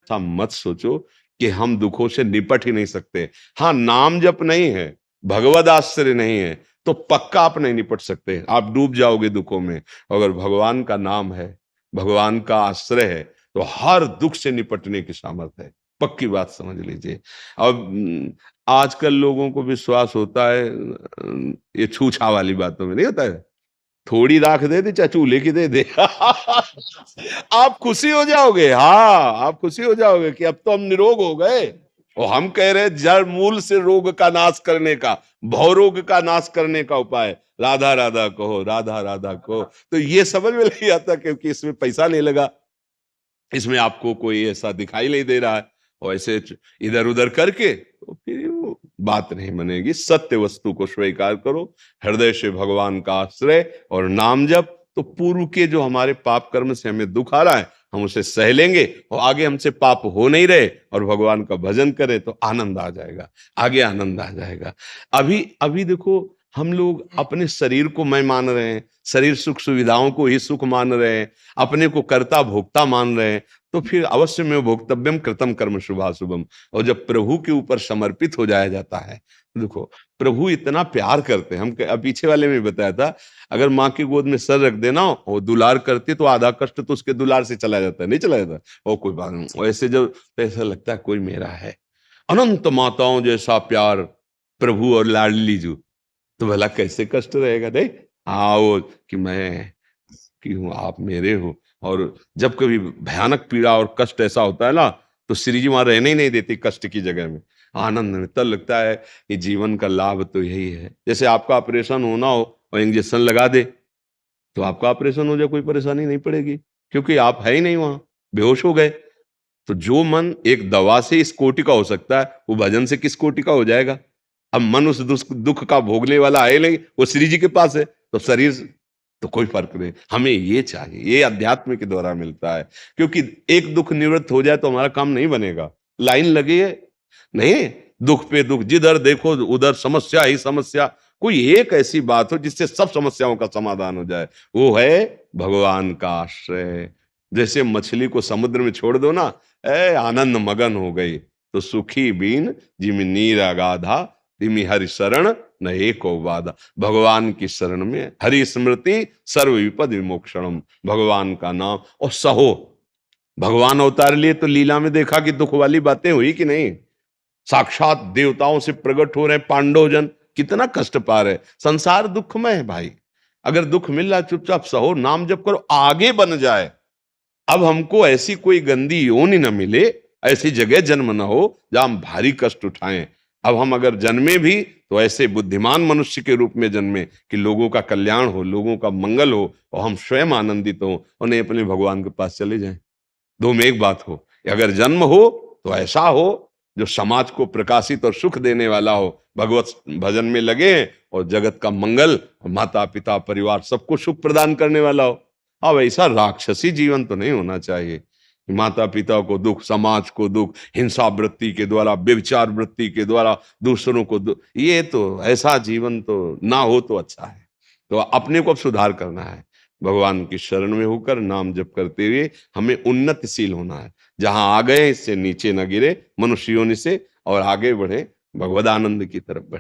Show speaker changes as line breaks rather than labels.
ऐसा मत सोचो कि हम दुखों से निपट ही नहीं सकते। हाँ, नाम जप नहीं है, भगवद आश्रय नहीं है, तो पक्का आप नहीं निपट सकते। आप डूब जाओगे दुखों में। अगर भगवान का नाम है, भगवान का आश्रय है, तो हर दुख से निपटने की सामर्थ्य है। पक्की बात समझ लीजिए। अब आजकल लोगों को विश्वास होता है ये छूछा वाली बातों में, नहीं होता है? थोड़ी राख दे दे चाहे चूल्हे की दे दे। आप खुशी हो जाओगे। हाँ, आप खुशी हो जाओगे कि अब तो हम निरोग हो गए। और हम कह रहे हैं जड़ मूल से रोग का नाश करने का, भवरोग का नाश करने का उपाय राधा राधा कहो, राधा राधा कहो। तो ये समझ में नहीं आता क्योंकि इसमें पैसा नहीं लगा, इसमें आपको कोई ऐसा दिखाई नहीं दे रहा है। और ऐसे इधर उधर करके तो फिर वो बात नहीं बनेगी। सत्य वस्तु को स्वीकार करो, हृदय से भगवान का आश्रय और नाम जप, तो पूर्व के जो हमारे पाप कर्म से हमें दुख आ रहा है हम उसे सह लेंगे, और आगे हमसे पाप हो नहीं रहे और भगवान का भजन करें तो आनंद आ जाएगा, आगे आनंद आ जाएगा। अभी अभी देखो, हम लोग अपने शरीर को मैं मान रहे हैं, शरीर सुख सुविधाओं को ही सुख मान रहे हैं, अपने को कर्ता भोक्ता मान रहे हैं, तो फिर अवश्य में भोक्तव्यम कृतम कर्म शुभाशुभम। और जब प्रभु के ऊपर समर्पित हो जाया जाता है, देखो प्रभु इतना प्यार करते हैं। हम पीछे वाले में बताया था, अगर माँ की गोद में सर रख देना और दुलार करती तो आधा कष्ट तो उसके दुलार से चला जाता है, नहीं चला जाता? और कोई बात नहीं, ऐसे जब तो ऐसा लगता है कोई मेरा है। अनंत माताओं जैसा प्यार प्रभु और लाडली जू, तो भला कैसे कष्ट रहेगा? नहीं, आओ कि मैं कि हूँ, आप मेरे हो। और जब कभी भयानक पीड़ा और कष्ट ऐसा होता है ना, तो श्री जी वहां रहने ही नहीं देती कष्ट की जगह में, आनंद में। तब लगता है कि जीवन का लाभ तो यही है। जैसे आपका ऑपरेशन होना हो और इंजेक्शन लगा दे, तो आपका ऑपरेशन हो जाए कोई परेशानी नहीं पड़ेगी, क्योंकि आप है ही नहीं वहां, बेहोश हो गए। तो जो मन एक दवा से इस कोटि का हो सकता है, वो भजन से किस कोटि का हो जाएगा? अब मन उस दुख का भोगने वाला है नहीं, वो श्री जी के पास है, तो शरीर तो कोई फर्क नहीं। हमें ये चाहिए, ये अध्यात्म के द्वारा मिलता है। क्योंकि एक दुख निवृत्त हो जाए तो हमारा काम नहीं बनेगा। लाइन लगी है, नहीं, दुख पे दुख, जिधर देखो उधर समस्या ही समस्या। कोई एक ऐसी बात हो जिससे सब समस्याओं का समाधान हो जाए, वो है भगवान का आश्रय। जैसे मछली को समुद्र में छोड़ दो ना, आनंद मगन हो गई, तो सुखी बीन जिमि नीर अगाधा, तिमि हरि शरण न एको बाधा। भगवान की शरण में हरि स्मृति सर्व विपद विमोक्षणम, भगवान का नाम और सहो। भगवान अवतार लिए तो लीला में देखा कि दुख वाली बातें हुई कि नहीं? साक्षात देवताओं से प्रकट हो रहे पांडव जन, कितना कष्ट पा रहे। संसार दुखमय है भाई। अगर दुख मिल रहा चुपचाप सहो, नाम जप करो, आगे बन जाए। अब हमको ऐसी कोई गंदी योनि न मिले, ऐसी जगह जन्म न हो जहां हम भारी कष्ट उठाएं। अब हम अगर जन्मे भी तो ऐसे बुद्धिमान मनुष्य के रूप में जन्मे कि लोगों का कल्याण हो, लोगों का मंगल हो, और हम स्वयं आनंदित हो, और नहीं अपने भगवान के पास चले जाएं। दो में एक बात हो, अगर जन्म हो तो ऐसा हो जो समाज को प्रकाशित और सुख देने वाला हो, भगवत भजन में लगे और जगत का मंगल, माता पिता परिवार सबको सुख प्रदान करने वाला हो। अब ऐसा राक्षसी जीवन तो नहीं होना चाहिए। माता पिता को दुख, समाज को दुख, हिंसा वृत्ति के द्वारा, व्यभिचार वृत्ति के द्वारा दूसरों को दुख, ये तो ऐसा जीवन तो ना हो तो अच्छा है। तो अपने को अब सुधार करना है, भगवान की शरण में होकर नाम जप करते हुए हमें उन्नतिशील होना है। जहां आ गए इससे नीचे न गिरे, मनुष्य योनि से, और आगे बढ़े भगवदानंद की तरफ बढ़े।